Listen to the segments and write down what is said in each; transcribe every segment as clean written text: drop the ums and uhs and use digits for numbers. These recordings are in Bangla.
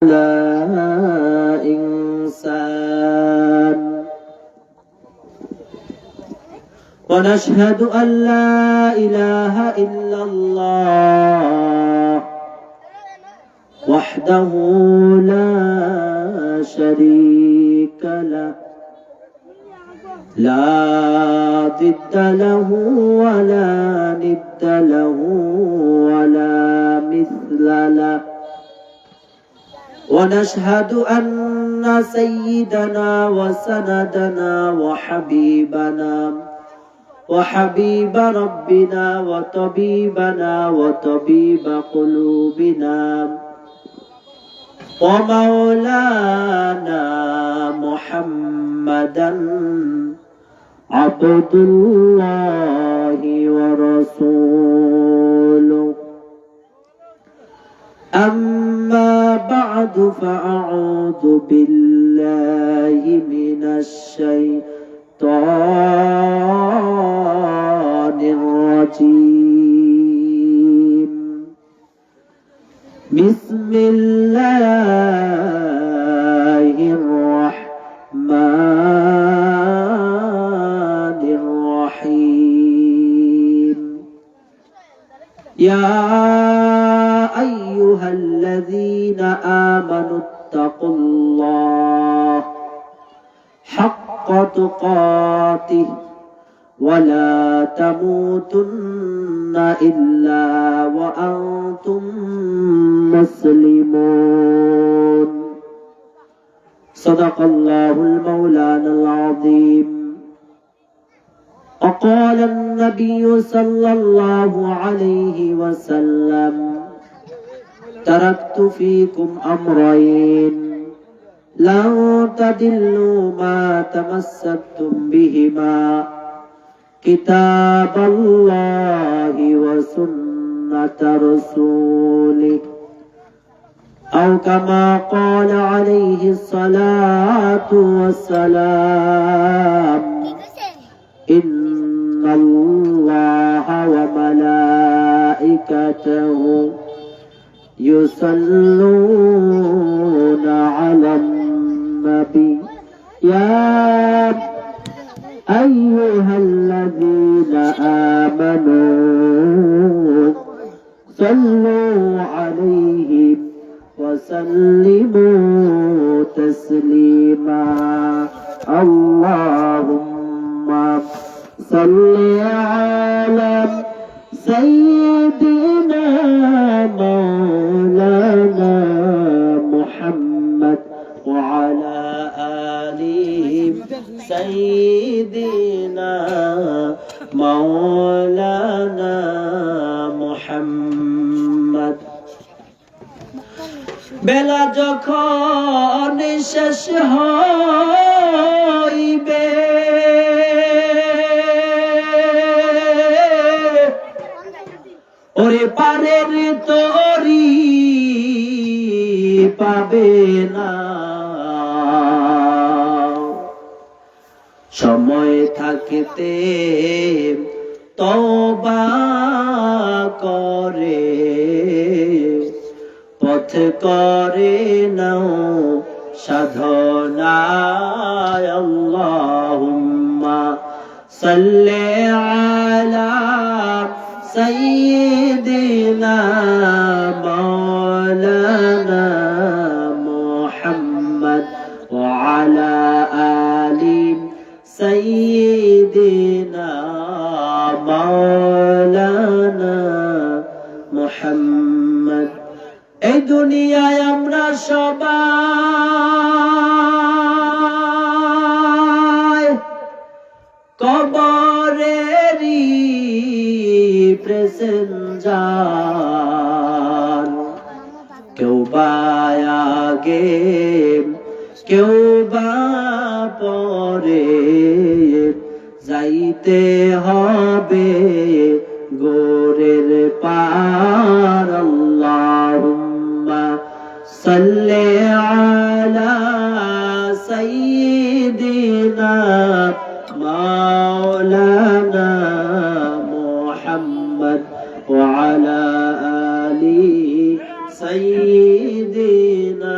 لا إنسان ونشهد أن لا إله إلا الله وحده لا شريك له لا ضد له ولا ند له ولا مثل له ونشهد أن سيدنا وسندنا وحبيب ربنا وطبيبنا وطبيب قلوبنا ومولانا محمدا عبد الله ورسوله. أما بعد فأعوذ بالله من الشيطان الرجيم. بسم الله الرحمن الرحيم. يا أيها الذين آمنوا اتقوا الله حق تقاته ولا تموتن إلا وأنتم مسلمون. صدق الله المولانا العظيم. وقال النبي صلى الله عليه وسلم: تركت فيكم أمرين لن تضلوا ما تمسكتم بهما كتاب الله وسنة رسوله، أو كما قال عليه الصلاة والسلام: إن الله وملائكته يصلون على النبي يا أيها الذين آمنوا صلوا عليه وسلموا تسليما. اللهم صل على سيدنا مولانا محمد وعلى آله سيدنا مولانا محمد। বেলা যখন শেষ হইবে ওরে পারের তরি পাবে না, সময় থাকতে তওবা করে পথ করে নাও সাধনায়। আল্লাহুম্মা সাল্লি আলা سيدنا مولانا محمد وعلى آل سيدنا مولانا محمد। এই দুনিয়ায় আমরা সবাই কবরেরই প্রেসেঞ্জার, কেউ বা আগে কেউ বা পরে যাইতে হবে গোরের পার। আল্লাহুম্মা সাল্লি আলা সাইয়্যিদিনা মাওলানা মুহাম্মদ ওয়া আলা আলি সাইয়্যিদিনা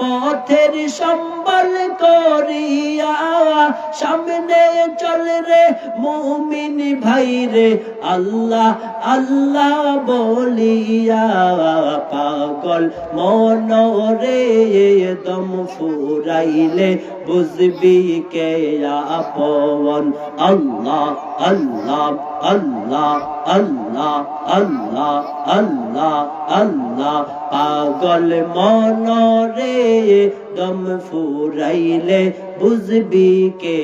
পথের সম্বল করিয়া সামনে চল রে মুমিন ভাই রে আল্লাহ আল্লাহ বলিয়া পাগল মনরে দম ফুরাইলে বুঝবি কে আপন আল্লাহ আল্লাহ আল্লাহ আল্লাহ আল্লাহ আল্লাহ আল্লাহ পাগল মনরে দম ফুরাইলে বুঝবি কে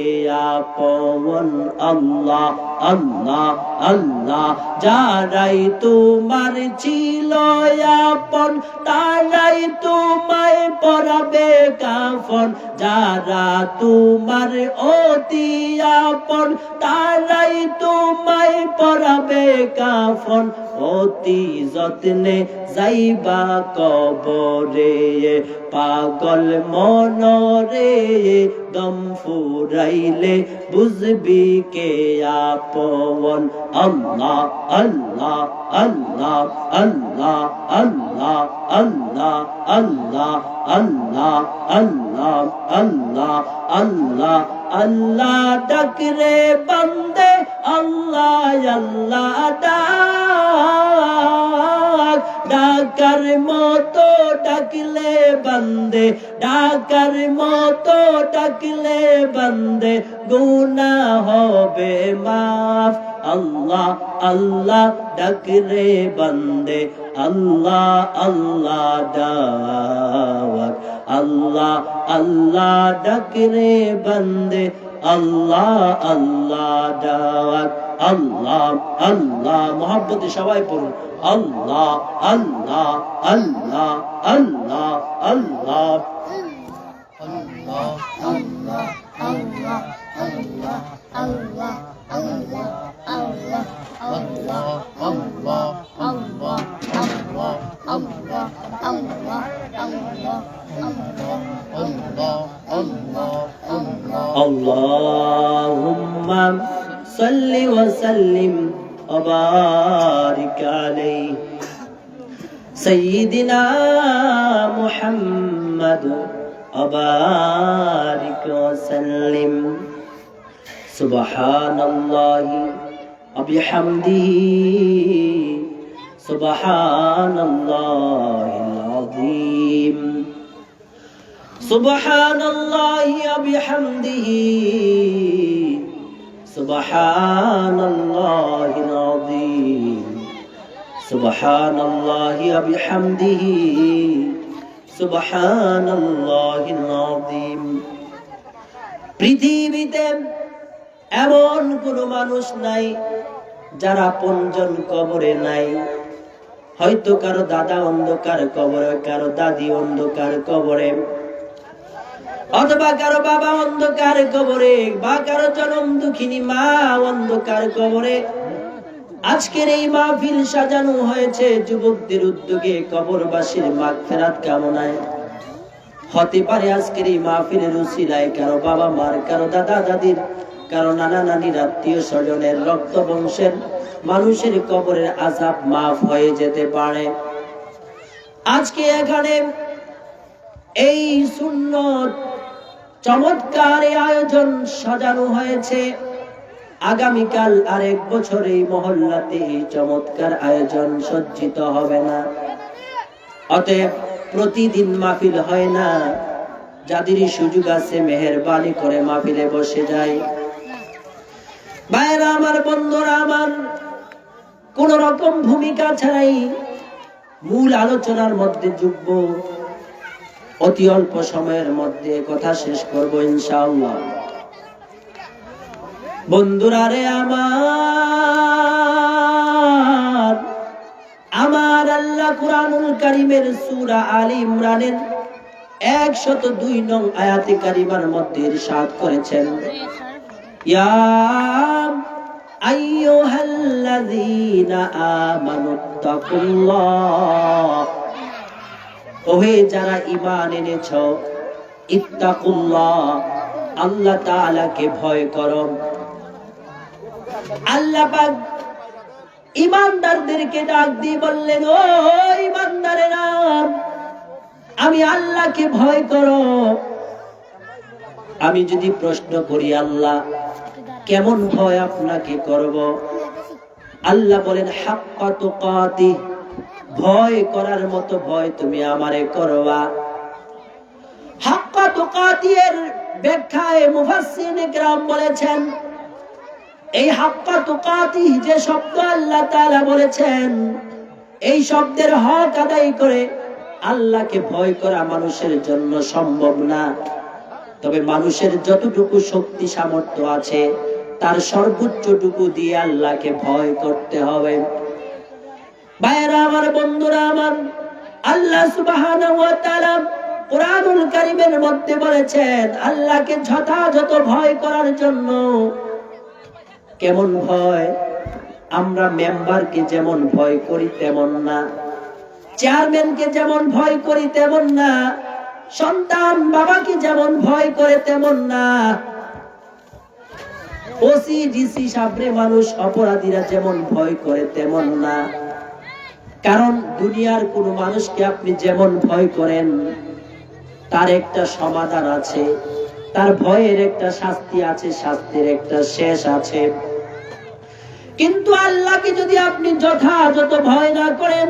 আপন আল্লাহ আল্লাহ আল্লাহ যারাই তোমার ছিল আপন তারাই তোমায় পরাবে কাফন যারা তোমার অতি আপন তারাই তোমায় পরাবে কাফন অতি যত্নে যাইবা কবরে পাগল মনরে দম ফুরাইলে বুঝবি কে আপন আল্লাহ আল্লাহ আল্লাহ আল্লাহ আল্লাহ আল্লাহ আল্লাহ আল্লাহ আল্লাহ আল্লাহ আল্লাহ আল্লাহ ডাক রে বান্দে আল্লাহ আল্লাহ ডাক ডাকার মতো ডাকলে বান্দে ডাকার মতো ডাকলে বান্দে গুনাহ হবে মাফ আল্লাহ আল্লাহ ডাক রে বান্দে আল্লাহ আল্লাহ ডাক আল্লাহ আল্লাহ ডাক রে বান্দে আল্লাহ আল্লাহ ডাক আল্লাহ আল্লাহ মোহাব্বতে সবাই পড়ুন আল্লাহ আল্লাহ আল্লাহ আল্লাহ আল্লাহ আল্লাহ আল্লাহ আল্লাহ আল্লাহ আল্লাহ আল্লাহ আল্লাহ আল্লাহ আল্লাহ আল্লাহ আল্লাহ আল্লাহ আল্লাহ আল্লাহুম্মা সাল্লি ওয়া সাল্লিম ওয়া বারিক আলাইহি সাইয়্যিদিনা মুহাম্মদ ওয়া বারিক ওয়া সাল্লিম সুবহানাল্লাহি ওয়া বিহামদিহি সুবহানাল্লাহিল আযীম সুবহানাল্লাহি ওয়া বিহামদিহি সুবহানাল্লাহিল আযীম সুবহানাল্লাহি ওয়া বিহামদিহি সুবহানাল্লাহিল আযীম পৃথিবীতে এমন কোন মানুষ নাই যারা আপনজন কবরে নাই হয়তো কারো দাদা অন্ধকার কবরে কারো দাদি অন্ধকার কবরে অথবা কারো বাবা অন্ধকার কবরে বা কারো জনম দুঃখিনী মা অন্ধকার কবরে আজকের এই মাহফিল সাজানো হয়েছে যুবকদের উদ্যোগে কবরবাসীর মাগফিরাত কামনায় হতে পারে আজকের এই মাহফিলের উসিলায় কারো বাবা মার কারো দাদা দাদির কারো নানা নানির আত্মীয় স্বজনের রক্ত বংশের মানুষের কবরের আযাব মাফ হয়ে যেতে পারে আজকে এখানে এই সুন্নত চমৎকার আয়োজন সাজানো হয়েছে আগামীকাল আরেক বছর এই মহল্লাতে এই চমৎকার আয়োজন সজ্জিত হবে না অতএব প্রতিদিন মাহফিল হয় না যাদেরই সুযোগ আছে মেহেরবানি করে মাহফিলে বসে যায় ভাইরা আমার বন্ধুরা আমার কোন রকম ভূমিকা ছাড়াই মূল আলোচনার মধ্যে যুক্ত অতি অল্প সময়ের মধ্যে কথা শেষ করব ইনশাআল্লাহ বন্ধুরা রে আমার আল্লাহ কুরআনুল কারীমের সূরা আলী ইমরানের 102 নং আয়াতে কারিমার মধ্যে ইরশাদ করেছেন ইয়া আইয়ুহাল্লাযীনা আমানুত্তাকুল্লাহ ওহে যারা ঈমান এনেছো ইত্তাকুল্লাহ আল্লাহ তাআলাকে ভয় করো আল্লাহ পাক ঈমানদারদেরকে ডাক দিয়ে বললেন ও ঈমানদারেরা আমি আল্লাহকে ভয় করো। আমি যদি প্রশ্ন করি আল্লাহ কেমন ভয় আপনাকে করব, আল্লাহ বলেন হাক্কা তুকাতি, ভয় করার মতো ভয় তুমি আমারে করবা। হাক্কা তুকাতি এর ব্যাখ্যায় মুফাসসিরিনে কেরাম বলেছেন, এই হাক্কা তুকাতি যে শব্দ আল্লাহ তাআলা বলেছেন, এই শব্দের হক আদায় করে আল্লাহকে ভয় করা মানুষের জন্য সম্ভব না। তবে মানুষের যতটুকু শক্তি সামর্থ্য আছে তার সর্বোচ্চটুকু দিয়ে আল্লাহকে ভয় করতে হবে। ভাইরা আমার, বন্ধুরা আমার, আল্লাহ সুবহানাহু ওয়া তাআলা কুরআনুল কারীমের মধ্যে বলেছেন আল্লাহকে যথাযথ ভয় করার জন্য। কেমন ভয়? আমরা মেম্বারকে যেমন ভয় করি তেমন না, চেয়ারম্যানকে যেমন ভয় করি তেমন না, সন্তান বাবাকে যেমন ভয় করে তেমন না, ওসি ডিসি সাবরে মানুষ অপরাধীরা যেমন ভয় করে তেমন না। কারণ দুনিয়ার কোন মানুষকে আপনি যেমন ভয় করেন তার একটা সমাধান আছে, তার ভয়ের একটা শাস্তি আছে, শাস্তির একটা শেষ আছে। কিন্তু আল্লাহকে যদি আপনি যথাযথ ভয় না করেন,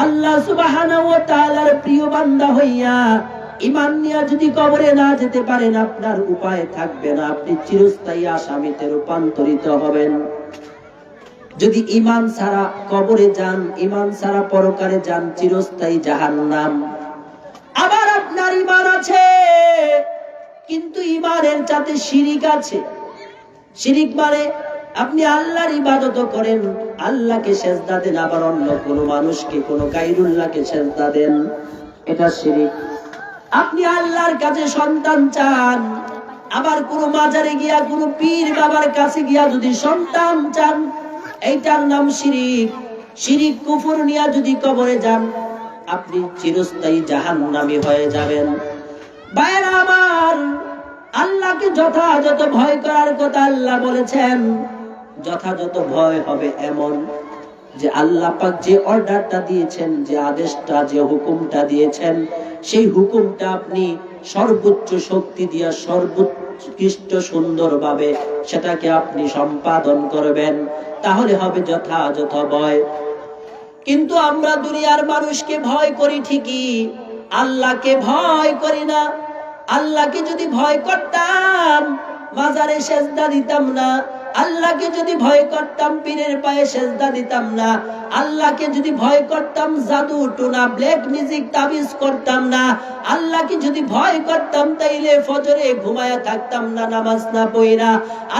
আল্লাহ সুবহানাহু ওয়া তাআলার প্রিয় বান্দা হইয়া ঈমান নিয়ে যদি কবরে না যেতে পারেন, আপনার উপায় থাকবে না, আপনি চিরস্থায়ী আসামিতে রূপান্তরিত হবেন। যদি ঈমান ছাড়া কবরে যান, ঈমান ছাড়া পরকালে যান, চিরস্থায়ী জাহান্নাম। আবার আপনার ঈমান আছে কিন্তু ঈমানের সাথে শিরিক আছে। শিরিক মানে আপনি আল্লাহর ইবাদত করেন, আল্লাহকে সেজদা দেন, আবার অন্য কোন মানুষকে, কোন গায়রুল্লাহকে সেজদা দেন, এটা শিরিক। আপনি আল্লাহর কাছে সন্তান চান, আবার কোন মাজারে গিয়া, কোন পীর বাবার কাছে গিয়া যদি সন্তান চান, এইটার নাম শিরিক। শিরিক কুফর নিয়ে যদি কবরে যান, আপনি চিরস্থায়ী জাহান্নামী হয়ে যাবেন। ভাইরা আমার, আল্লাহকে যথাযথ ভয় করার কথা আল্লাহ বলেছেন। যথাযথ ভয় হবে এমন যে আল্লাহ পাক যে অর্ডারটা দিয়েছেন, যে আদেশটা, যে হুকুমটা দিয়েছেন, সেই হুকুমটা আপনি সর্বোচ্চ শক্তি দিয়া সর্বোৎকৃষ্ট সুন্দরভাবে সেটাকে আপনি সম্পাদন করবেন, তাহলে হবে যথাযথ ভয়। কিন্তু আমরা দুনিয়ার মানুষকে ভয় করি ঠিকই, আল্লাহকে ভয় করি না। আল্লাহকে যদি ভয় করতাম মাজারে সেজদা দিতাম না, আল্লাহকে যদি ভয় করতাম পীরের পায়ে সেজদা দিতাম না, আল্লাহকে যদি ভয় করতাম জাদু টোনা ব্ল্যাক মিউজিক তাবিজ করতাম না, আল্লাহকে যদি ভয় করতাম তাইলে ফজরে ঘুমায়া থাকতাম না নামাজ না পড়া,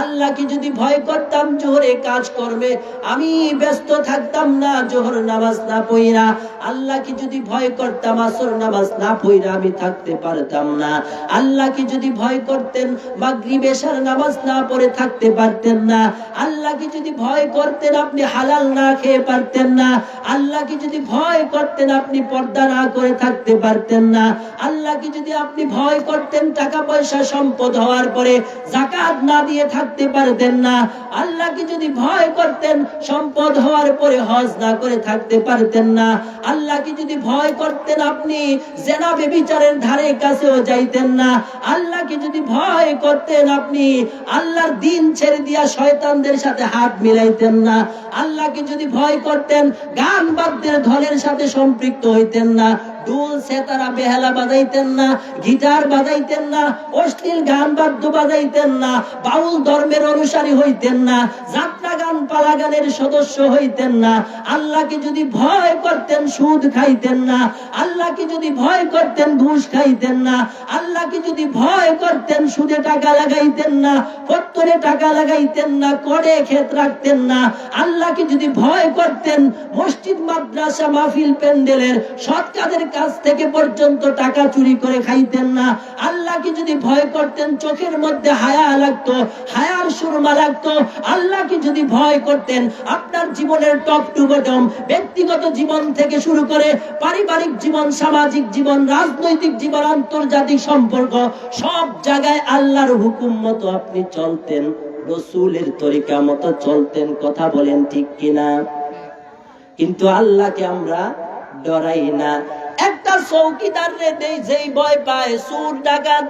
আল্লাহকে যদি ভয় করতাম জোহরে কাজ করবে আমি ব্যস্ত থাকতাম না জোহর নামাজ না পড়া, আল্লাহকে যদি ভয় করতাম আসর নামাজ না পড়া আমি থাকতে পারতাম না, আল্লাহকে যদি ভয় করতেন মাগরিব এশার নামাজ না পড়ে থাকতে পারতেন না, আল্লাহকে যদি ভয় করতেন আপনি হালাল না খেয়ে পারতেন না, আল্লাহকে যদি ভয় করতেন আপনি পর্দা না করে থাকতে পারতেন না, আল্লাহকে যদি আপনি ভয় করতেন টাকা পয়সা সম্পদ হওয়ার পরে যাকাত না দিয়ে থাকতে পারতেন না, আল্লাহকে যদি ভয় করতেন সম্পদ হওয়ার পরে হজ না করে থাকতে পারতেন না, আল্লাহকে যদি ভয় করতেন আপনি জিনা ব্যভিচারের ধারে কাছেও যাইতেন না, আল্লাহকে যদি ভয় করতেন আপনি আল্লাহর দ্বীন ছেড়ে দিয়া শয়তানদের সাথে হাত মিলাইতেন না, আল্লাহকে যদি ভয় করতেন গান বাদ্যের ধনের সাথে সম্পৃক্ত হইতেন না, ঢোল সেতারা বেহালা বাজাইতেন না, গিটার বাজাইতেন না, অশ্লীল গান বাদ্য বাজাইতেন না, বাউল ধর্মের অনুসারী হইতেন না, যাত্রা গান পালা গানের সদস্য হইতেন না, আল্লাহকে যদি ভয় করতেন সুদ খাইতেন না, আল্লাহকে যদি ভয় করতেন ঘুষ খাইতেন না, আল্লাহকে যদি ভয় করতেন সুদে টাকা লাগাইতেন না, পত্তরে টাকা লাগাইতেন না, করে ক্ষেত রাখতেন না, আল্লাহকে যদি ভয় করতেন মসজিদ মাদ্রাসা মাহফিল প্যান্ডেলের সৎ কাজের কাছ থেকে পর্যন্ত টাকা চুরি করে খাইতেন না, আল্লাহকে যদি ভয় করতেন চোখের মধ্যে হায়া লাগতো, হায়ার সুরমা লাগতো, আল্লাহকে যদি ভয় করতেন আপনার জীবনের টপ টু বটম ব্যক্তিগত জীবন থেকে শুরু করে পারিবারিক জীবন, সামাজিক জীবন, রাজনৈতিক জীবন, আন্তর্জাতিক সম্পর্ক সব জায়গায় আল্লাহর হুকুম মতো আপনি চলতেন, রাসূলের তরিকা মতো চলতেন। কথা বলেন ঠিক কিনা? কিন্তু আল্লাহকে আমরা ডরাই না। একটা চৌকিদার রে যেই ভয় পায় চোর ডাকাত,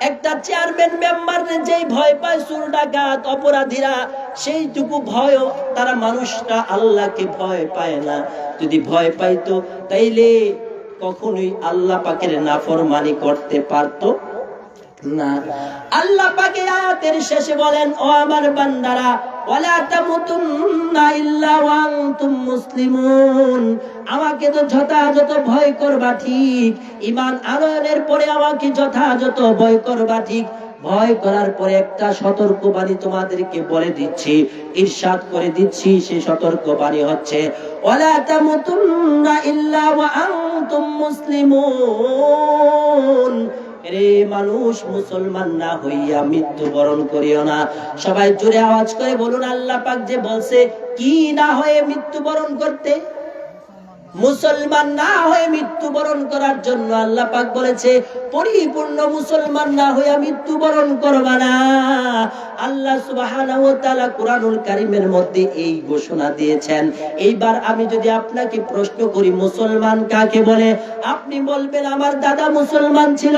একটা চেয়ারম্যান মেম্বার রে যেই ভয় পায় চোর ডাকাত অপরাধীরা, সেইটুকু ভয় তারা মানুষরা আল্লাহকে ভয় পায় না। যদি ভয় পাইতো তাইলে কখনোই আল্লাহ পাকের নাফরমানি করতে পারতো না। আল্লাহ পাকে আয়াতের শেষে বলেন, ও আমার বান্দারা, ওয়ালা তামুতুন্না ইল্লা ওয়া আনতুম মুসলিমুন, আমাকে তো যথাযথ ভয় করবা ঠিক, ঈমান আনয়নের পরে আমাকে যথাযথ ভয় করবা ঠিক। ভয় করার পরে একটা সতর্কবাণী তোমাদেরকে বলে দিচ্ছি, ইরশাদ করে দিচ্ছি, সেই সতর্কবাণী হচ্ছে ওয়ালা তামুতুন্না ইল্লা ওয়া আনতুম মুসলিমুন, রে মানুষ মুসলমান না হইয়া মৃত্যুবরণ করিও না। সবাই জোরে আওয়াজ করে বলুন, আল্লাহ পাক যে বলছে কি না হয়ে মৃত্যুবরণ করতে, মুসলমান না হয়ে মৃত্যুবরণ করার জন্য আল্লাহ পাক বলেছে পরিপূর্ণ মুসলমান না হয়ে মৃত্যুবরণ করবা না। আল্লাহ সুবহানাহু ওয়া তাআলা কুরআনুল কারীমের মধ্যে এই ঘোষণা দিয়েছেন। এইবার আমি যদি আপনাকে প্রশ্ন করি মুসলমান কাকে বলে, আপনি বলবেন আমার দাদা মুসলমান ছিল,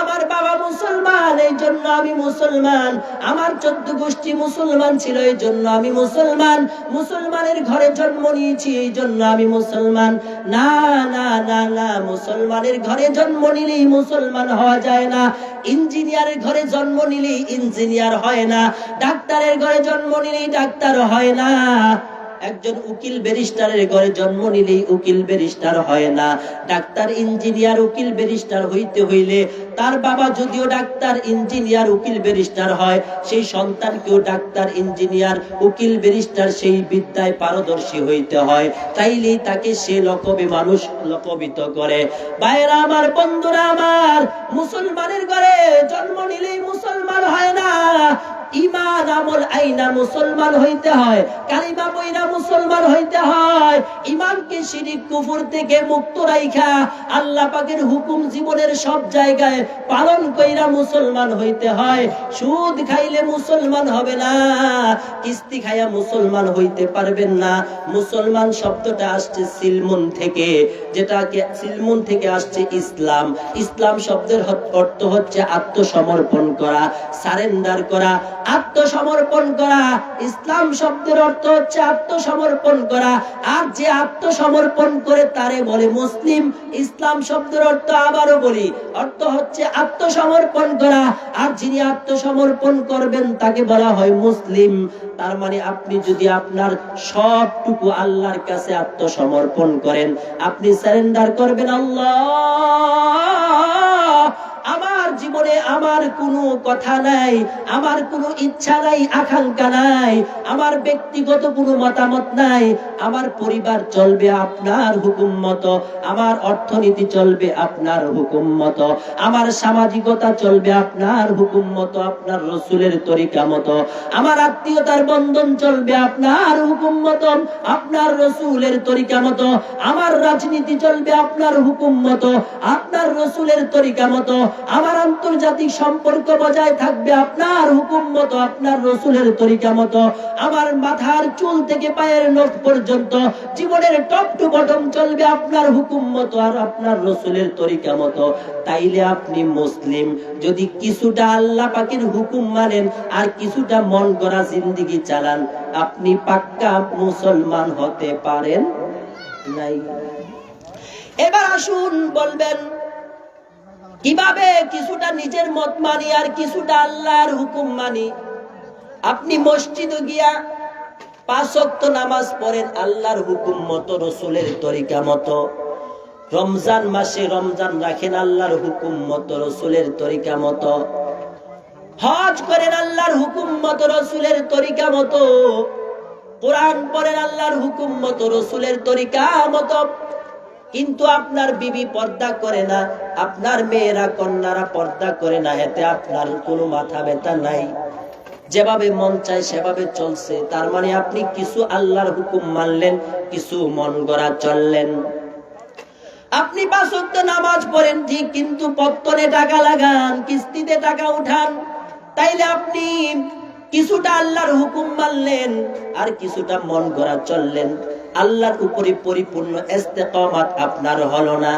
আমার বাবা মুসলমান এই জন্য আমি মুসলমান, আমার 14 গোষ্ঠী মুসলমান ছিল এই জন্য আমি মুসলমান, মুসলমানের ঘরে জন্ম নিয়েছি এই জন্য আমি মুসলমান। না না না না, মুসলমানের ঘরে জন্ম নিলেই মুসলমান হওয়া যায় না, ইঞ্জিনিয়ারের ঘরে জন্ম নিলেই ইঞ্জিনিয়ার হয় না, ডাক্তারের ঘরে জন্ম নিলেই ডাক্তার হয় না, একজন উকিল ব্যারিস্টারের ঘরে জন্ম নিলেই উকিল ব্যারিস্টার হয় না। ডাক্তার ইঞ্জিনিয়ার উকিল ব্যারিস্টার হইতে হইলে তার বাবা যদিও ডাক্তার ইঞ্জিনিয়ার উকিল ব্যারিস্টার হয়, সেই সন্তানকেও ডাক্তার ইঞ্জিনিয়ার উকিল ব্যারিস্টার সেই বিদ্যায় পারদর্শী হইতে হয়, তাইলেই তাকে সে লকবে মানুষ লকবিত করে। ভাইরা আমার, বন্ধুরা আমার, মুসলমানের ঘরে জন্ম নিলেই মুসলমান হয় না, ঈমান আমল আইনা মুসলমান হইতে হয়, কালিমা পয়রা মুসলমান হইতে হয়, ঈমানকে শিরক কুফর থেকে মুক্ত রাইখা আল্লাহ পাকের হুকুম জীবনের সব জায়গায় পালন কইরা মুসলমান হইতে হয়। সুদ খাইলে মুসলমান হবে না, কিস্তি খাইয়া মুসলমান হইতে পারবেন না। মুসলমান শব্দটা আসছে সিলমুন থেকে, যেটাকে সিলমুন থেকে আসছে ইসলাম। ইসলাম শব্দের অর্থ হচ্ছে আত্মসমর্পণ করা, সারেন্ডার করা, আত্মসমর্পণ করা। ইসলাম শব্দের অর্থ হচ্ছে আত্মসমর্পণ করা, আর যে আত্মসমর্পণ করে তারে বলে মুসলিম। ইসলাম শব্দের অর্থ আবারও বলি, অর্থ হচ্ছে আত্মসমর্পণ করা, আর যিনি আত্মসমর্পণ করবেন তাকে বলা হয় মুসলিম। তার মানে আপনি যদি আপনার সবটুকু আল্লাহর কাছে আত্মসমর্পণ করেন, আপনি সারেন্ডার করবেন, আল্লাহ আমার জীবনে আমার কোনো কথা নাই, আমার কোনো ইচ্ছা নাই, আকাঙ্ক্ষা নাই, আমার ব্যক্তিগত কোনো মতামত নাই, আমার পরিবার চলবে আপনার হুকুম মতো, আমার অর্থনীতি চলবে আপনার হুকুম মতো, আমার সামাজিকতা চলবে আপনার হুকুম মতো, আপনার রসুলের তরিকা মতো, আমার আত্মীয়তার বন্ধন চলবে আপনার হুকুম মতো, আপনার রসুলের তরিকা মতো, আমার রাজনীতি চলবে আপনার হুকুম মতো, আপনার রসুলের তরিকা মতো, আমার আন্তর্জাতিক সম্পর্ক বজায় থাকবে আপনার হুকুম মতো, আপনার রসুলের তরিকা মতো, আমার মাথার চুল থেকে পায়ের নখ পর্যন্ত জীবনের টপ টু বটম চলবে আপনার হুকুম মতো আর আপনার রসুলের তরিকা মতো। তাইলে আপনি মুসলিম। যদি কিছুটা আল্লাহ পাকের হুকুম মানেন আর কিছুটা মন গড়া জিন্দেগি চালান, আপনি পাক্কা মুসলমান হতে পারেন নাই। এবার আসুন বলবেন কিভাবে কিছুটা নিজের মত মানি আর কিছুটা আল্লাহর হুকুম মানি। আপনি মসজিদে গিয়া 5 ওয়াক্ত নামাজ পড়েন আল্লাহর হুকুম মতো, রসুলের তরিকা মতো। রমজান মাসে রমজান রাখেন আল্লাহর হুকুম মতো, রসুলের তরিকা মতো। হজ করেন আল্লাহর হুকুম মতো, রসুলের তরিকা মতো। কোরআন পড়েন আল্লাহর হুকুম মতো, রসুলের তরিকা মতো। কিন্তু আপনার বিবি পর্দা করে না, আপনার মেয়েরা কন্যারা পর্দা করে না, এতে আপনার কোনো মাথা ব্যথা নাই, যেভাবে মন চায় সেভাবে চলছে। তার মানে আপনি কিছু আল্লাহর হুকুম মানলেন, কিছু মন গড়া চললেন। আপনি 5 ওয়াক্ত নামাজ পড়েন ঠিক, কিন্তু পত্তনে টাকা লাগান, কিস্তিতে টাকা উঠান, তাইলে আপনি কিছুটা আল্লাহর হুকুম মানলেন আর কিছুটা মন গড়া চললেন। আল্লাহর উপরে পরিপূর্ণ ইস্তেকামাত আপনার হলো না,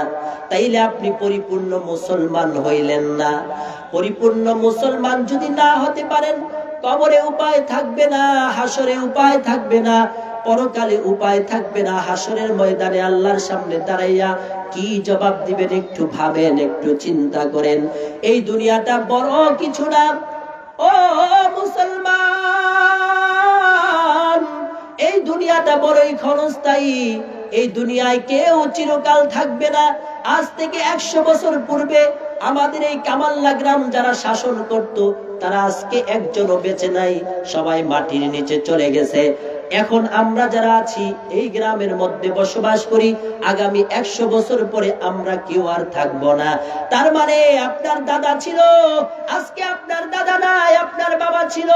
তাইলে আপনি পরিপূর্ণ মুসলমান হইলেন না। পরিপূর্ণ মুসলমান যদি না হতে পারেন, কবরে উপায় থাকবে না, হাসরে উপায় থাকবে না, পরকালে উপায় থাকবে না। হাসরের ময়দানে আল্লাহর সামনে দাঁড়াইয়া কি জবাব দিবেন একটু ভাবেন, একটু চিন্তা করেন। এই দুনিয়াটা বড় কিছু না ও মুসলমান, এই দুনিয়াটা বড়ই ক্ষণস্থায়ী। এই দুনিয়ায় কেউ চিরকাল থাকবে না। আজ থেকে 100 বছর পূর্বে আমাদের এই কামাল্লা গ্রাম যারা শাসন করত, তারা আজকে একজনও বেঁচে নাই, সবাই মাটির নিচে চলে গেছে। এখন আমরা যারা আছি এই গ্রামের মধ্যে বসবাস করি, আগামী 100 বছর পরে আমরা কেউ আর থাকবো না। তার মানে আপনার দাদা ছিল, আজকে আপনার দাদা নাই, আপনার বাবা ছিল,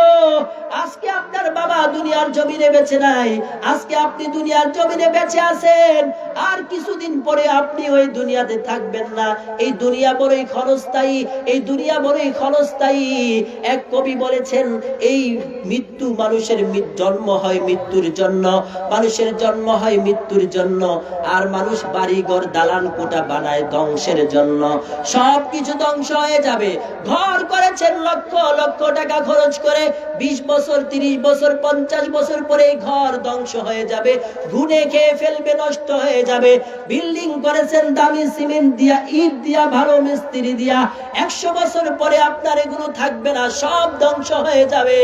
আজকে আপনার বাবা দুনিয়ার জমিনে বেঁচে নাই, আজকে আপনি দুনিয়ার জমিনে বেঁচে আছেন, আর কিছুদিন পরে আপনি ওই দুনিয়াতে থাকবেন না। এই দুনিয়া বড়ই ক্ষণস্থায়ী, এই দুনিয়া বড়ই ক্ষণস্থায়ী। এক কবি বলেছেন, এই মৃত্যু, মানুষের জন্ম হয় মৃত্যুর জন্য, মানুষের জন্ম হয় মৃত্যুর জন্য, আর মানুষ বাড়িঘর দালান কোঠা বানায় ধ্বংসের জন্য। সবকিছু ধ্বংস হয়ে যাবে। ঘর করেছেন লক্ষ লক্ষ টাকা খরচ করে, 20 বছর 30 বছর 50 বছর পরে এই ঘর ধ্বংস হয়ে যাবে, ঘুনে খেয়ে ফেলবে, নষ্ট হয়ে যাবে। বিল্ডিং করেছেন দামি সিমেন্ট দিয়া, ইট দিয়া, ভালো মিস্ত্রি দিয়া, 100 বছর পরে আপনার এগুলো থাকবে না, সব ধ্বংস হয়ে যাবে।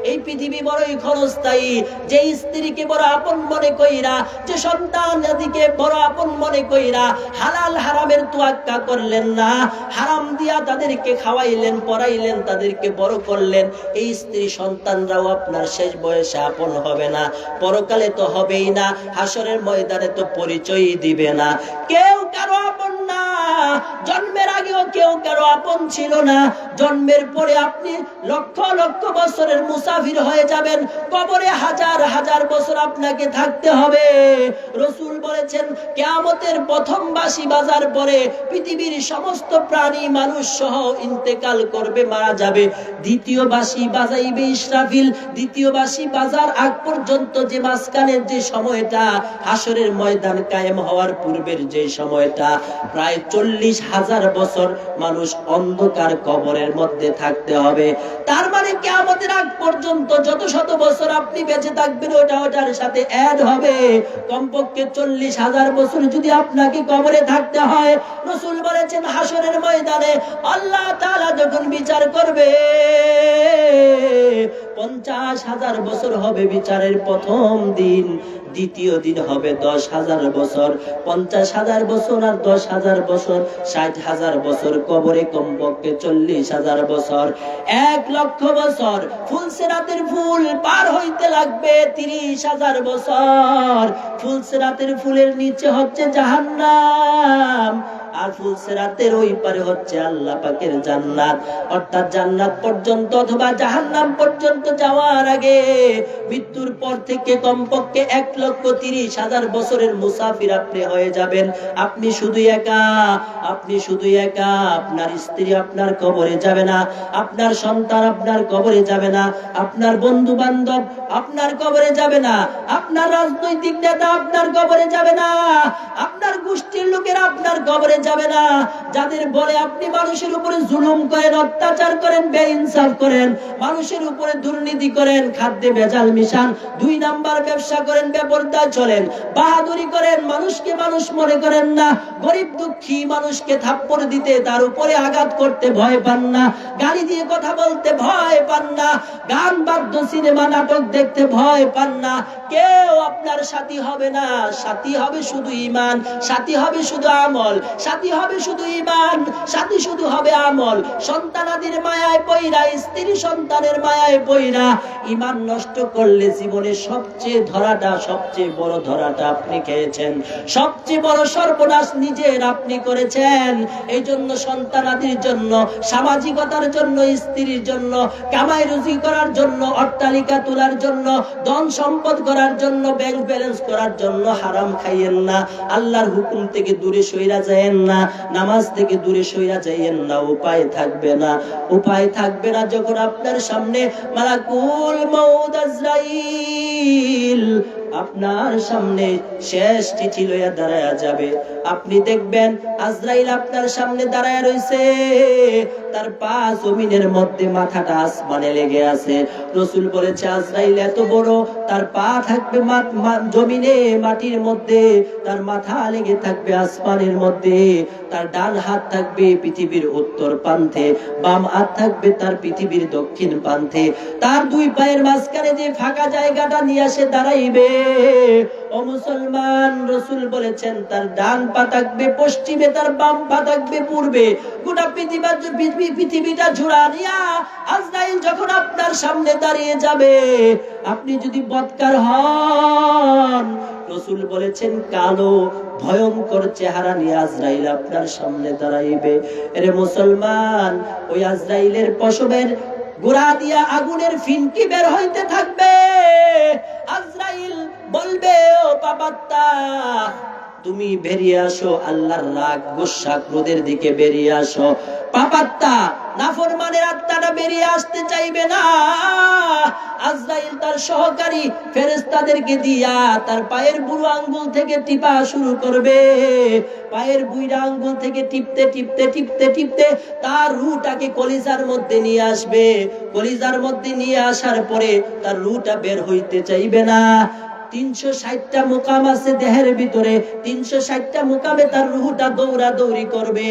এই পৃথিবী বড়ই ক্ষণস্থায়ী। যে স্ত্রীকে বড় আপন মনে কইরা, যে সন্তানাদিকে বড় আপন মনে কইরা হালাল হারামের তোয়াক্কা করলেন না, হারাম দিয়া তাদেরকে খাওয়াইলেন, পড়াইলেন, তাদেরকে বড় করলেন, এই স্ত্রী সন্তানরাও আপনার শেষ বয়সে আপন হবে না, পরকালে তো হবেই না, হাসরের ময়দানে তো পরিচয়ই দিবে না। কেউ কারো আপন না, জন্মের আগেও কেউ কারো আপন ছিল না, জন্মের পরে আপনি লক্ষ লক্ষ বছরের মুসাফির হয়ে যাবেন, কবরে হাজার হাজার বছর আপনাকে থাকতে হবে। রাসূল বলেছেন, কিয়ামতের প্রথম বাঁশি বাজার পরে পৃথিবীর সমস্ত প্রাণী মানুষ সহ ইন্তেকাল করবে, মারা যাবে। দ্বিতীয় বাঁশি বাজাইবে ইসরাফিল। দ্বিতীয় বাঁশি বাজার আগ পর্যন্ত যে মাঝখানের যে সময়টা, হাসরের ময়দান কায়েম হওয়ার পূর্বের যে সময়টা, প্রায় 40,000 বছর মানুষ অন্ধকার কবরের মধ্যে থাকতে হবে। তার মানে কিয়ামতের আগ পর্যন্ত যত শত বছর আপনি বেঁচে থাকবেন, ওটার সাথে অ্যাড হবে। কমপক্ষে 40,000 বছর যদি আপনাকে কবরে থাকতে হয়, রাসূল বলেছেন হাসরের ময়দানে আল্লাহ তাআলা যখন বিচার করবে, 50,000 বছর হবে বিচারের প্রথম দিন, দ্বিতীয় দিন হবে 10,000 বছর, 50,000 বছর আর 10,000 বছর, 60,000 বছর কবরে, কমপক্ষে 40,000 বছর, 1 লক্ষ বছর। ফুলসিরাতের ফুল পার হইতে লাগবে 30,000 বছর। ফুলসিরাতের ফুলের নিচে হচ্ছে জাহান্নাম, আর ফুলসিরাতের ওই পারে হচ্ছে আল্লাহ পাকের জান্নাত। অর্থাৎ জান্নাত পর্যন্ত অথবা জাহান্নাম পর্যন্ত যাওয়ার আগে মৃত্যুর পর থেকে কমপক্ষে 1,30,000 বছরের মুসাফির আপনি হয়ে যাবেন। আপনি শুধু একা, আপনি শুধু একা। আপনার স্ত্রী আপনার কবরে যাবে না, আপনার সন্তান আপনার কবরে যাবে না, আপনার বন্ধু বান্ধব আপনার কবরে যাবে না, আপনার রাজনৈতিক নেতা আপনার কবরে যাবে না, আপনার গোষ্ঠীর লোকেরা আপনার কবরে যাবে না। যাদের বলে আপনি মানুষের উপরে জুলুম করেন, অত্যাচার করেন, বেইনসাফ করেন, মানুষের উপরে দুর্নীতি করেন, খাদ্যে ভেজাল মিশান, 2 নাম্বার ব্যবসা করেন, বেপরদা চলেন, বাহাদুরি করেন, মানুষকে মানুষ মনে করেন না, গরিব দুঃখী মানুষকে থাপ্পড় দিতে, তার উপরে আঘাত করতে ভয় পান না, গালি দিয়ে কথা বলতে ভয় পান না, গান বাদ্য সিনেমা নাটক দেখতে ভয় পান না, কেউ আপনার সাথী হবে না। সাথী হবে শুধু ঈমান, সাথী হবে শুধু আমল, সাথী হবে শুধু ঈমান, সাথী শুধু হবে আমল। সন্তানাদির মায়ায় পইরা, স্ত্রী সন্তানের মায়ায় পইরা ঈমান নষ্ট করলে জীবনে সবচেয়ে ধরাটা, সবচেয়ে বড় ধরাটা আপনি খেয়েছেন, সবচেয়ে বড় সর্বনাশ নিজের আপনি করেছেন। এই জন্য সন্তানাদির জন্য, সামাজিকতার জন্য, স্ত্রীর জন্য, কামাই রুজি করার জন্য, অট্টালিকা তোলার জন্য, ধন সম্পদ করার জন্য, ব্যাংক ব্যালেন্স করার জন্য হারাম খাইয়েন না, আল্লাহর হুকুম থেকে দূরে সইরা যায়েন না, নামাজ থেকে দূরে সইরা যাইয়েন না। উপায় থাকবে না, উপায় থাকবে না যখন আপনার সামনে মালাকুল মউত আজরাইল আপনার সামনে শেষ চিঠি লইয়া দাঁড়ায়া যাবে। আপনি দেখবেন আজরাইল আপনার সামনে দাঁড়ায়া রইছে, তার পা জমিনের মধ্যে, মাথাটা আসমানে লেগে আছে। রাসূল বলেছে আজরাইল এত বড়, তার পা থাকবে জমিনে মাটির মধ্যে, তার মাথা লেগে থাকবে আসমানের মধ্যে, তার ডান হাত থাকবে পৃথিবীর উত্তর প্রান্তে, বাম হাত থাকবে তার পৃথিবীর দক্ষিণ প্রান্তে, তার দুই পায়ের মাঝখানে যে ফাঁকা জায়গাটা নিয়ে আসে দাঁড়াইবে। ও মুসলমান, রাসূল বলেছেন তার ডান পা থাকবে পশ্চিমে, তার বাম পা থাকবে পূর্বে। গোটা পৃথিবীটা ঝুড়া নিয়া আজরাইল যখন আপনার সামনে দাঁড়িয়ে যাবে, আপনি যদি বদকার হন, রাসূল বলেছেন কালো ভয়ঙ্কর চেহারা নিয়ে আজরাইল আপনার সামনে দাঁড়াইবে। এরে মুসলমান, ওই আজরাইলের পশমের গোড়া দিয়া আগুনের ফিনকি বের হইতে থাকবে। আজরাইল বলবে ও পাপাত্তা, তুমি বেরিয়ে আসো, আল্লাহর রাগ গুসা ক্রোধের দিকে বেরিয়ে আসো। পাপাত্তা নাফরমানের আত্মাটা বেরিয়ে আসতে চাইবে না। আজরাইল তার সহকারী ফেরেশতাদেরকে দিয়া তার পায়ের বুড়ো আঙ্গুল থেকে টিপা শুরু করবে। পায়ের বুড়া আঙ্গুল থেকে টিপতে টিপতে টিপতে টিপতে তার রূহটাকে কলিজার মধ্যে নিয়ে আসবে। কলিজার মধ্যে নিয়ে আসার পরে তার রূহটা বের হইতে চাইবে না। 360টা মুকাম আছে দেহের ভিতরে, 360টা মুকামে তার রূহটা দৌড়াদৌড়ি করবে।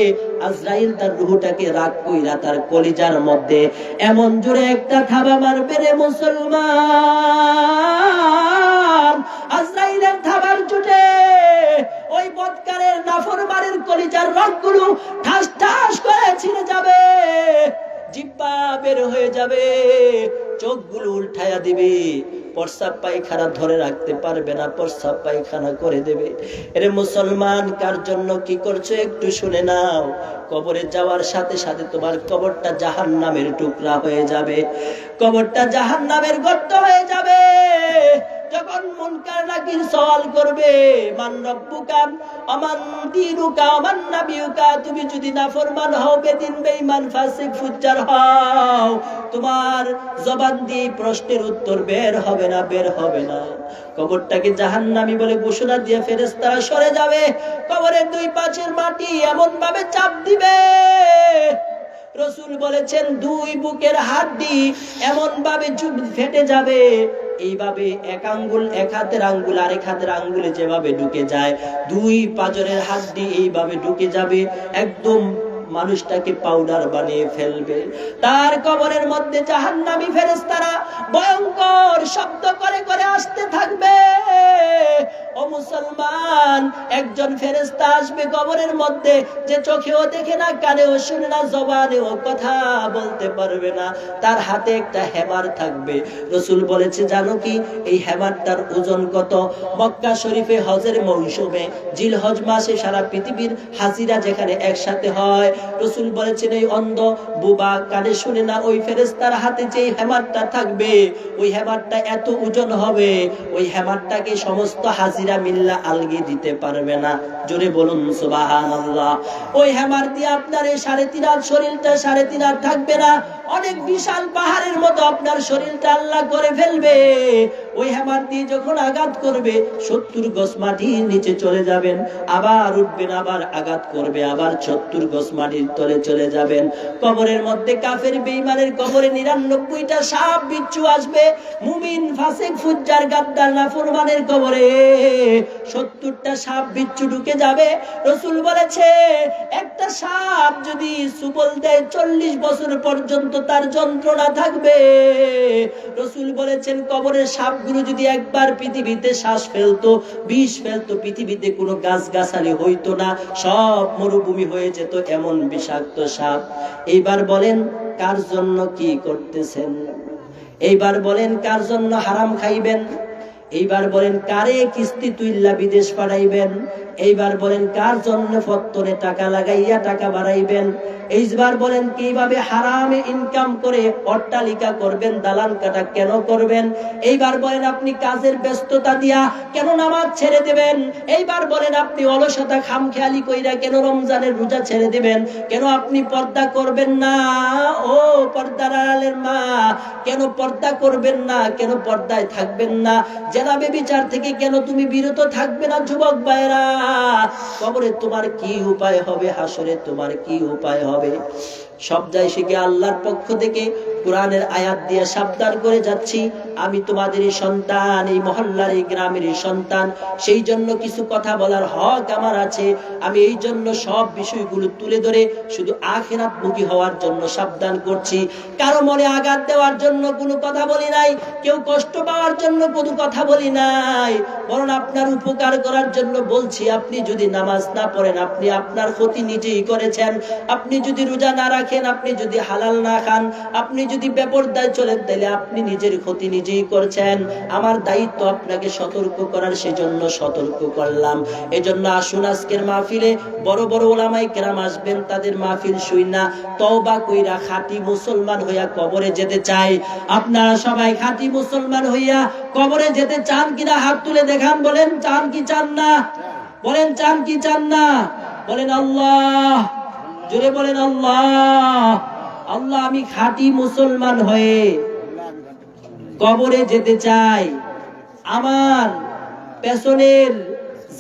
আজরাইল তার রূহটাকে রাগ কইরা তার কলিজার মধ্যে এমন জোরে একটা থাবা মারবে রে মুসলমান, আজরাইলের থাবার চোটে ওই বদকারের নাফরমানের কলিজার রগগুলো ঠাস ঠাস করে ছিঁড়ে যাবে, জিহ্বা বের হয়ে যাবে, চোখগুলো উল্টায়া দিবে, প্রস্রাব পায়খানা ধরে রাখতে পারবে না, প্রস্রাব পায়খানা করে দেবে। এরে মুসলমান, কার জন্য কি করছো একটু শুনে নাও। কবরে যাওয়ার সাথে সাথে তোমার কবরটা জাহান্নামের টুকরা হয়ে যাবে, কবরটা জাহান্নামের গর্ত হয়ে যাবে। যখন মুনকার নাকির সওয়াল করবে, মান রব্বুকা আমান দীনুকা আমান নাবিয়ুকা, তুমি যদি নাফরমান হও, বেদিন বেঈমান ফাসিক ফুজ্জার হও, তোমার জবান দিয়ে প্রশ্নের উত্তর বের হবে না, বের হবে না। কবরটাকে জাহান্নামী বলে ঘোষণা দিয়ে ফেরেশতারা সরে যাবে। কবরের দুই পাশের মাটি এমন ভাবে চাপ দিবে, রাসূল বলেছেন দুই বুকের হাড়ি এমন ভাবে ফেটে যাবে, এইভাবে এক আঙ্গুল, এক হাতের আঙ্গুল আরেক হাতের আঙ্গুলে যেভাবে ঢুকে যায়, দুই পাজরের হাড়ি এইভাবে ঢুকে যাবে, একদম মানুষটাকে পাউডার বানিয়ে ফেলবে। তার কবরের মধ্যে জাহান্নামী ফেরেশতারা ভয়ঙ্কর শব্দ করে করে আসতে থাকবে। ও মুসলমান, একজন ফেরেশতা আসবে কবরের মধ্যে, যে চোখেও দেখে না, কানেও শুনে না, জবানেও কথা বলতে পারবে না, তার হাতে একটা হ্যামার থাকবে। রাসূল বলেছে জানো কি এই হ্যামারটার ওজন কত? মক্কা শরীফে হজের মৌসুমে জিলহজ মাসে সারা পৃথিবীর হাজিরা যেখানে একসাথে হয়, রাসূল বলেছেন এই অন্ধ বুবা কানে শুনে না ওই ফেরেশতার হাতে যে হ্যামারটা থাকবে, ওই হ্যামারটা এত ওজন হবে, ওই হ্যামারটাকে সমস্ত হাজিরা মিল্লা আলগি দিতে পারবে না। জোরে বলুন সুবহানাল্লাহ। ওই হ্যামার দিয়ে আপনার এই 3.5 হাত শরীরটা 3.5 হাত থাকবে না, অনেক বিশাল পাহাড়ের মতো আপনার শরীরটা আল্লাহ করে ফেলবে। ওই হ্যামার দিয়ে যখন আঘাত করবে 70 গজ মাটির নিচে চলে যাবেন, আবার উঠবেন, আবার আঘাত করবে, আবার 70 গজ মাটির তলে চলে যাবেন। কবরের মধ্যে কাফের বেঈমানের কবরে 99টা সাপ বিচ্ছু আসবে, মুমিন ফাসিক ফুজ্জার গাদ্দার নাফরমানের কবরে 70টা সাপ বিচ্ছু ঢুকে যাবে। রাসূল বলেছে একটা সাপ যদি সুবল দেয় 40 বছর পর্যন্ত তার যন্ত্রণা থাকবে। রাসূল বলেছেন কবরের সাপগুলো যদি একবার পৃথিবীতে শ্বাস ফেলতো, বিষ ফেলতো, পৃথিবীতে কোনো গাছগাছালি হইতো না, সব মরুভূমি হয়ে যেত, এমন বিষাক্ত সাপ। এইবার বলেন কার জন্য কি করতেছেন? এইবার বলেন কার জন্য হারাম খাইবেন? এইবার বলেন কারে কিস্তি তুইল্লা বিদেশ পাঠাইবেন? এইবার বলেন কার জন্য ফত্তরে টাকা লাগাইয়া টাকা বাড়াইবেন? এইবার বলেন কিভাবে হারামে ইনকাম করে অট্টালিকা করবেন, দালান কাটা কেন করবেন? এইবার বলেন আপনি কাজের ব্যস্ততা দিয়া কেন নামাজ ছেড়ে দেবেন? এইবার বলেন আপনি অলসতা খামখেয়ালি কইরা কেন রমজানের রোজা ছেড়ে দিবেন? কেন আপনি পর্দা করবেন না? ও পর্দার আড়ালের মা, কেন পর্দা করবেন না? কেন পর্দায় থাকবেন না? জেনা ব্যভিচার থেকে কেন তুমি বিরত থাকবে না? যুবক ভাইরা, কবরে তোমার কি উপায় হবে? হাসরে তোমার কি উপায় হবে? সব যাই শিখে আল্লাহর পক্ষ থেকে কোরআনের আয়াত দিয়ে সাবধান করে যাচ্ছি, আমি তোমাদেরই সন্তান, এই মহল্লার এই গ্রামেরই সন্তান, সেই জন্য কিছু কথা বলার হক আমার আছে। আমি এই জন্য সব বিষয়গুলো তুলে ধরে শুধু আখিরাতমুখী হওয়ার জন্য সাবধান করছি। কারো মনে আঘাত দেওয়ার জন্য কোনো কথা বলি নাই, কেউ কষ্ট পাওয়ার জন্য কোনো কথা বলি নাই, বরং আপনার উপকার করার জন্য বলছি। আপনি যদি নামাজ না পড়েন, আপনি আপনার ক্ষতি নিজেই করেছেন। আপনি যদি রোজা না রাখেন, আপনি যদি হালাল না খান, আপনি যদি বেপরদায় চলেন, তাহলে আপনি নিজের ক্ষতি নিজেই করছেন। আমার দায়িত্ব আপনাকে সতর্ক করার, সেজন্য সতর্ক করলাম। এজন্য আসুন আজকের মাহফিলে বড় বড় ওলামায়ে কেরাম আসবেন, তাদের মাহফিল শুইনা তওবা কইরা খাঁটি মুসলমান হইয়া কবরে যেতে চাই। আপনারা সবাই খাঁটি মুসলমান হইয়া কবরে যেতে চান কিনা হাত তুলে দেখান। বলেন চান কি চান না? বলেন চান কি চান না? বলেন আল্লাহ, জোরে বলেন আল্লাহ। আল্লাহ, আমি খাঁটি মুসলমান হয়ে কবরে যেতে চাই। আমার পেছনের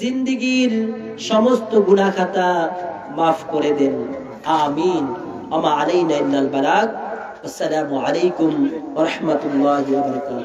জিন্দেগীর সমস্ত গুনাহ খাতা মাফ করে দেন, আমিন। আমা আলাইনা ইল্লাল বালাগ। আসসালামু আলাইকুম ওয়া রাহমাতুল্লাহি ওয়া বারাকাতুহু।